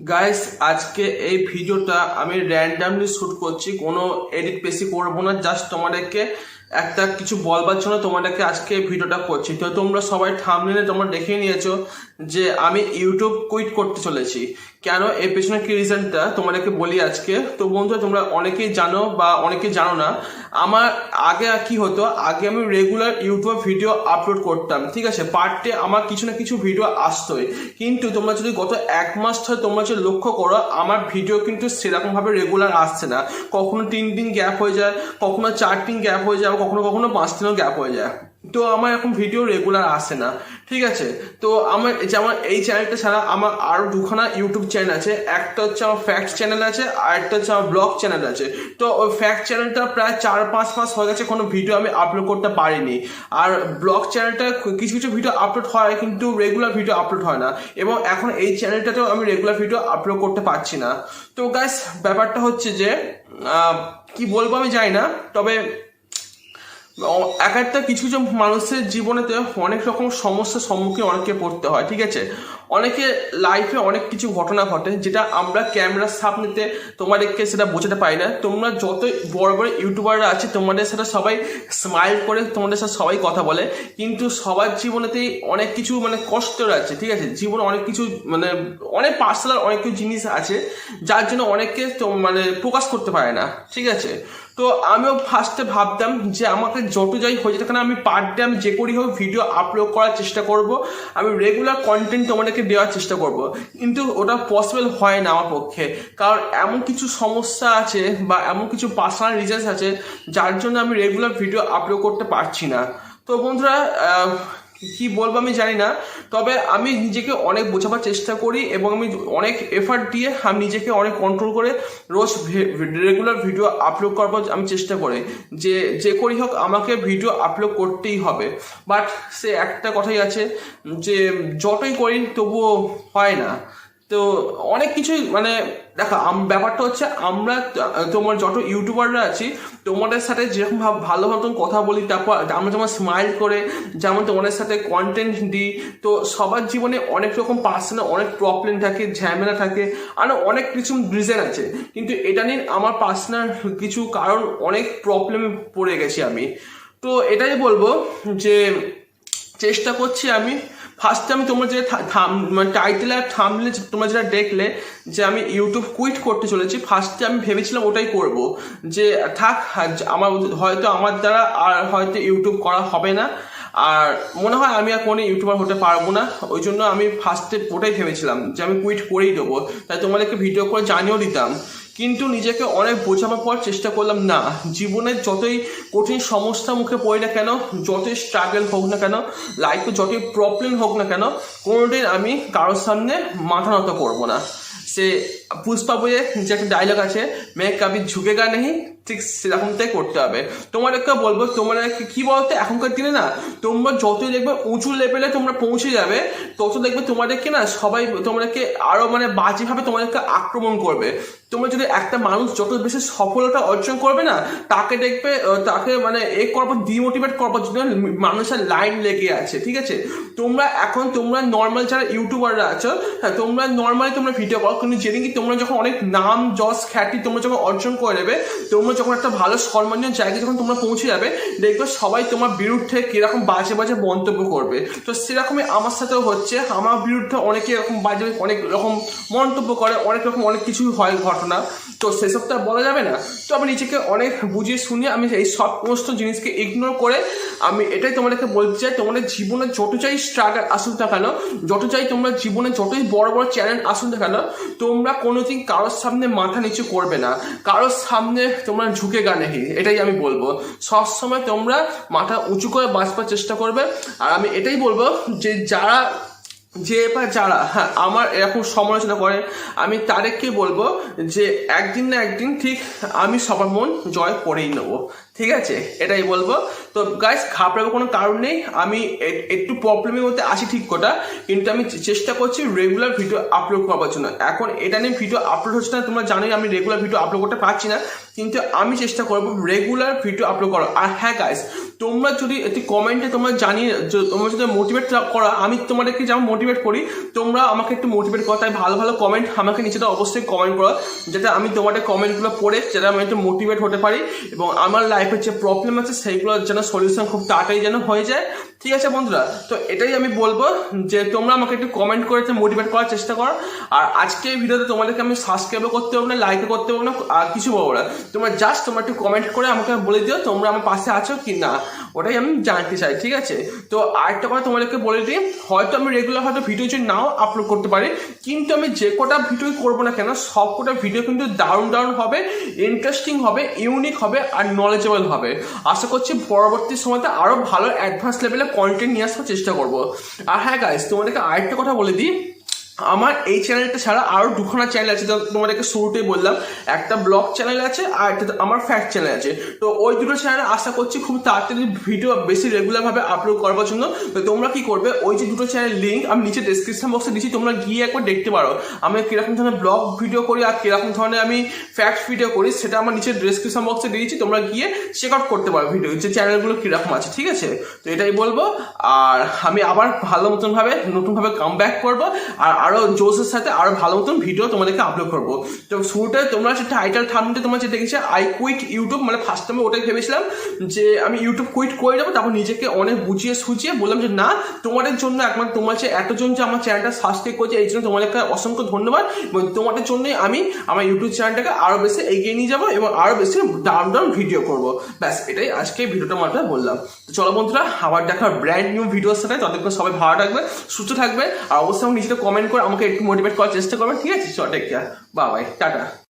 Guys আজকে এই ভিডিওটা আমি র্যান্ডামলি শুট করছি, কোনো এডিট বেশি করবো না, জাস্ট তোমাদেরকে একটা কিছু বলবার জন্য তোমাদেরকে আজকে এই ভিডিওটা করছি। তো তোমরা সবাই থাম্বনেইলে তোমরা দেখে নিয়েছো যে আমি ইউটিউব কুইট করতে চলেছি। কেন, এর পেছনে কি রিজনটা তোমাদেরকে বলি আজকে। তো বন্ধুরা, তোমরা অনেকেই জানো বা অনেকেই জানো না, আমার আগে কি হতো, আগে আমি রেগুলার ইউটিউব ভিডিও আপলোড করতাম, ঠিক আছে, পার ডে আমার কিছু না কিছু ভিডিও আসতোই। কিন্তু তোমরা যদি গত এক মাস ধরে তোমরা যদি লক্ষ্য করো, আমার ভিডিও কিন্তু সেরকম ভাবে রেগুলার আসছে না। কখনো 3 দিন গ্যাপ হয়ে যায়, কখনো 4 দিন গ্যাপ হয়ে যায়, কখনো কখনো 5 দিনও গ্যাপ হয়ে যায়। তো আমার এখন ভিডিও রেগুলার আসে না, ঠিক আছে। তো আমার যেমন এই চ্যানেলটা ছাড়া আমার আরো দুখানা ইউটিউব চ্যানেল আছে। একটা হচ্ছে আমার ফ্যাক্ট চ্যানেল আছে, আর একটা হচ্ছে আমার ব্লগ চ্যানেল আছে। তো ওই ফ্যাক্ট চ্যানেলটা প্রায় 4-5 মাস হয়ে গেছে কোনো ভিডিও আমি আপলোড করতে পারিনি। আর ব্লগ চ্যানেলটা কিছু কিছু ভিডিও আপলোড হয়, কিন্তু রেগুলার ভিডিও আপলোড হয় না। এবং এখন এই চ্যানেলটাতেও আমি রেগুলার ভিডিও আপলোড করতে পারছি না। তো গাইস, ব্যাপারটা হচ্ছে যে কি বলবো আমি জানি না, তবে এক একটা কিছু কিছু মানুষের জীবনেতে অনেক রকম সমস্যার সম্মুখীন অনেককে পড়তে হয়, ঠিক আছে। অনেকে লাইফে অনেক কিছু ঘটনা ঘটে যেটা আমরা ক্যামেরার সামনেতে তোমাদেরকে সেটা বোঝাতে পারি না। তোমরা যত বড় বড় ইউটিউবাররা আছে তোমাদের সাথে সবাই স্মাইল করে তোমাদের সাথে সবাই কথা বলে, কিন্তু সবার জীবনেতেই অনেক কিছু কষ্টের আছে, ঠিক আছে। জীবনে অনেক কিছু অনেক পার্সোনাল অনেক কিছু জিনিস আছে যার জন্য অনেকে প্রকাশ করতে পারে না, ঠিক আছে। তো আমিও ফার্স্টে ভাবতাম যে আমাকে যত যাই হয়ে যেতে কারণ আমি পার ডে আমি যে করি হোক ভিডিও আপলোড করার চেষ্টা করব, আমি রেগুলার কন্টেন্ট তোমাদেরকে দেওয়ার চেষ্টা করব, কিন্তু ওটা পসিবল হয় না আমার পক্ষে। কারণ এমন কিছু সমস্যা আছে বা এমন কিছু পার্সোনাল রিজনস আছে যার জন্য আমি রেগুলার ভিডিও আপলোড করতে পারছি না। তো বন্ধুরা, কি বলবো আমি জানি না, তবে আমি নিজেকে অনেক বোঝাবার চেষ্টা করি এবং আমি অনেক এফার্ট দিয়ে আমি নিজেকে অনেক কন্ট্রোল করে রোজ রেগুলার ভিডিও আপলোড করবার আমি চেষ্টা করি, যে করি হোক আমাকে ভিডিও আপলোড করতেই হবে। বাট সে একটা কথাই আছে যে যতই করি তবুও হয় না। তো অনেক কিছুই দেখো, ব্যাপারটা হচ্ছে আমরা তোমার যত ইউটিউবাররা আছি তোমাদের সাথে যেরকম ভালো মতন কথা বলি, তারপর আমরা যেমন স্মাইল করে যেমন তোমাদের সাথে কন্টেন্ট দিই, তো সবার জীবনে অনেক রকম পার্সোনাল অনেক প্রবলেম থাকে, ঝামেলা থাকে, আর অনেক কিছু রিজন আছে। কিন্তু এটা নিয়ে আমার পার্সোনাল কিছু কারণ অনেক প্রবলেমে পড়ে গেছি আমি। তো এটাই বলবো যে চেষ্টা করছি আমি ফার্স্টে, আমি তোমরা যে টাইটেল আর থাম্বনেইলে তোমরা যেটা দেখলে যে আমি ইউটিউব কুইট করতে চলেছি, ফার্স্টে আমি ভেবেছিলাম ওটাই করব, যে থাক আমার হয়তো আমার দ্বারা আর হয়তো ইউটিউব করা হবে না, আর মনে হয় আমি আর কোনো ইউটিউবার হতে পারবো না। ওই জন্য আমি ফার্স্টে ওটাই ভেবেছিলাম যে আমি কুইট করেই দেবো, তাই তোমাদেরকে ভিডিও করে জানিয়েও দিতাম। কিন্তু নিজেকে অনেক বোঝাবার পর চেষ্টা করলাম, না, জীবনের যতই কঠিন সমস্যার মুখে পড়ি না কেন, যতই স্ট্রাগল হোক না কেন, লাইফে যতই প্রবলেম হোক না কেন, কোনোদিন আমি কারোর সামনে মাথা নত করবো না। সে পুষ্পা বইয়ে যে একটা ডায়লগ আছে, মেয়ে কাবি ঝুঁকেগা নেই, ঠিক সেরকমটাই করতে হবে। তোমাদেরকে বলবো, তোমরা কি বলতো, এখনকার দিনে না তোমরা যতই দেখবে উঁচু লেভেলে তোমরা পৌঁছে যাবে, তত দেখবে তোমাদেরকে না সবাই তোমাদেরকে আরো বাজেভাবে তোমাদেরকে আক্রমণ করবে। তোমরা যদি একটা মানুষ যত বেশি সফলতা অর্জন করবে না, তাকে দেখবে তাকে করবো ডিমোটিভেট করবার জন্য মানুষের লাইন লেগে আছে, ঠিক আছে। তোমরা নর্মাল যারা ইউটিউবাররা আছো, হ্যাঁ, তোমরা নর্মালি তোমরা ভিডিও করো, কিন্তু যেদিন কি তোমরা যখন অনেক নাম যশ খ্যাতি তোমরা যখন অর্জন করে নেবে, তোমরা যখন একটা ভালো সম্মানীয় জায়গায় যখন তোমরা পৌঁছে যাবে, দেখবে সবাই তোমার বিরুদ্ধে কিরকম বাজে বাজে মন্তব্য করবে। তো সেরকমই আমার সাথেও হচ্ছে, আমার বিরুদ্ধে অনেকে এরকম বাজে অনেক রকম মন্তব্য করে, অনেক রকম অনেক কিছু হয় ঘটনা। তো সেসব তো আর বলা যাবে না। তো আমি নিজেকে অনেক বুঝিয়ে শুনিয়ে আমি এই সব সমস্ত জিনিসকে ইগনোর করে আমি এটাই তোমাদেরকে বলতে চাই, তোমাদের জীবনে যত চাই স্ট্রাগল আসুন না কেন, যত চাই তোমরা জীবনে যতই বড় বড় চ্যালেঞ্জ আসুন না কেন, তোমরা কোনোদিন কারোর সামনে মাথা নিচু করবে না, কারোর সামনে তোমরা ঝুঁকে গা নেই, এটাই আমি বলবো। সবসময় তোমরা মাথা উঁচু করে বাঁচবার চেষ্টা করবে। আর আমি এটাই বলবো যে যারা হ্যাঁ আমার এরকম সমালোচনা করে, আমি তাদেরকে বলবো যে একদিন না একদিন ঠিক আমি সবার মন জয় করেই নেবো, ঠিক আছে, এটাই বলবো। তো গাইস, ঘাবড়াবার কোনো কারণ নেই। আমি একটু প্রবলেমের মধ্যে আসি ঠিক কথা, কিন্তু আমি চেষ্টা করছি রেগুলার ভিডিও আপলোড করবার জন্য। এখন এটা নিয়ে ভিডিও আপলোড হচ্ছে না, তোমরা জানোই আমি রেগুলার ভিডিও আপলোড করতে পারছি না, কিন্তু আমি চেষ্টা করবো রেগুলার ভিডিও আপলোড করো। আর হ্যাঁ গাইস, তোমরা যদি একটি কমেন্টে তোমরা জানিয়ে তোমরা যদি মোটিভেট করা, আমি তোমাদেরকে যেমন মোটিভেট করি, তোমরা আমাকে একটু মোটিভেট করো। তাই ভালো ভালো কমেন্ট আমাকে নিচেতে অবশ্যই কমেন্ট করো, যাতে আমি তোমাদের কমেন্টগুলো পড়ে যাতে আমি একটু মোটিভেট হতে পারি এবং আমার লাইফের যে প্রবলেম আছে সেইগুলো যেন সলিউশন খুব তাড়াতাড়ি যেন হয়ে যায়। ঠিক আছে বন্ধুরা, তো এটাই আমি বলবো যে তোমরা আমাকে একটু কমেন্ট করে মোটিভেট করার চেষ্টা করো। আর আজকে এই ভিডিওতে তোমাদেরকে আমি সাবস্ক্রাইবও করতে হবে না, লাইকও করতে হবে না, আর কিছু বলবো না। তোমরা জাস্ট তোমরা একটু কমেন্ট করে আমাকে বলে দিও তোমরা আমার পাশে আছো কি না, ওটাই আমি জানতে চাই। ঠিক আছে, তো আরেকটা কথা তোমাদেরকে বলে দিই, হয়তো আমি রেগুলার হয়তো ভিডিও যদি নাও আপলোড করতে পারি, কিন্তু আমি যে কটা ভিডিও করবো না কেন সব কটা ভিডিও কিন্তু দারুণ হবে, ইন্টারেস্টিং হবে, ইউনিক হবে আর নলেজেবল হবে। আশা করছি পরবর্তী সময়তে আরো ভালো অ্যাডভান্স লেভেলে কন্টেন্ট নিয়ে আসার চেষ্টা করবো। আর হ্যাঁ গাইস, তোমাদেরকে আরেকটা কথা বলে দিই, আমার এই চ্যানেলটা ছাড়া আরো দুখানা চ্যানেল আছে। তোমাদেরকে শুরুতেই বললাম, একটা ব্লগ চ্যানেল আছে আর একটা আমার ফ্যাক্ট চ্যানেল আছে। তো ওই দুটো চ্যানেলে আশা করছি খুব তাড়াতাড়ি ভিডিও বেশি রেগুলার ভাবে আপলোড করবার জন্য। তো তোমরা কি করবে, ওই যে দুটো চ্যানেল লিঙ্ক আমি নিচে ডেসক্রিপশন বক্সে দিচ্ছি, তোমরা গিয়ে একবার দেখতে পারো আমি কিরকম ধরনের ব্লগ ভিডিও করি আর কিরকম ধরনের আমি ফ্যাক্ট ভিডিও করি, সেটা আমার নিচে ডেসক্রিপশন বক্সে দিয়েছি, তোমরা গিয়ে চেক আউট করতে পারো ভিডিও যে চ্যানেলগুলো কিরকম আছে। ঠিক আছে, তো এটাই বলবো। আর আমি আবার ভালো মতন ভাবে নতুন ভাবে কাম ব্যাক করবো আর আরো জোসের সাথে আরো ভালো মতন ভিডিও তোমাদেরকে আপলোড করবো। তো শুরুতে তোমরা যে টাইটেল থাম্বনেলে তোমরা যে দেখেছো আই কুইট ইউটিউব, মানে ফার্স্ট টাইমে ওটাই ভেবেছিলাম যে আমি ইউটিউব কুইট করে যাবো, তারপর নিজেকে অনেক বুঝিয়ে সুঝিয়ে বললাম যে না, তোমাদের জন্য একমাত্র তোমার যে এতজন যে আমার চ্যানেলটা সাবস্ক্রাইব করছে এই জন্য তোমাদেরকে অসংখ্য ধন্যবাদ, এবং তোমাদের জন্যই আমি আমার ইউটিউব চ্যানেলটাকে আরো বেশি এগিয়ে নিয়ে যাবো এবং আরো বেশি দারুণ ভিডিও করবো। ব্যাস এটাই আজকে ভিডিওটার মাধ্যমে বললাম। তো চলো বন্ধুরা, আবার দেখা ব্র্যান্ড নিউ ভিডিওর সাথে, ততক্ষণ সবাই ভালো থাকবে, সুস্থ থাকবে, আর অবশ্যই নিচে কমেন্ট করে আমাকে একটু মোটিভেট করার চেষ্টা করবেন। ঠিক আছে, চল take care, bye bye, tata.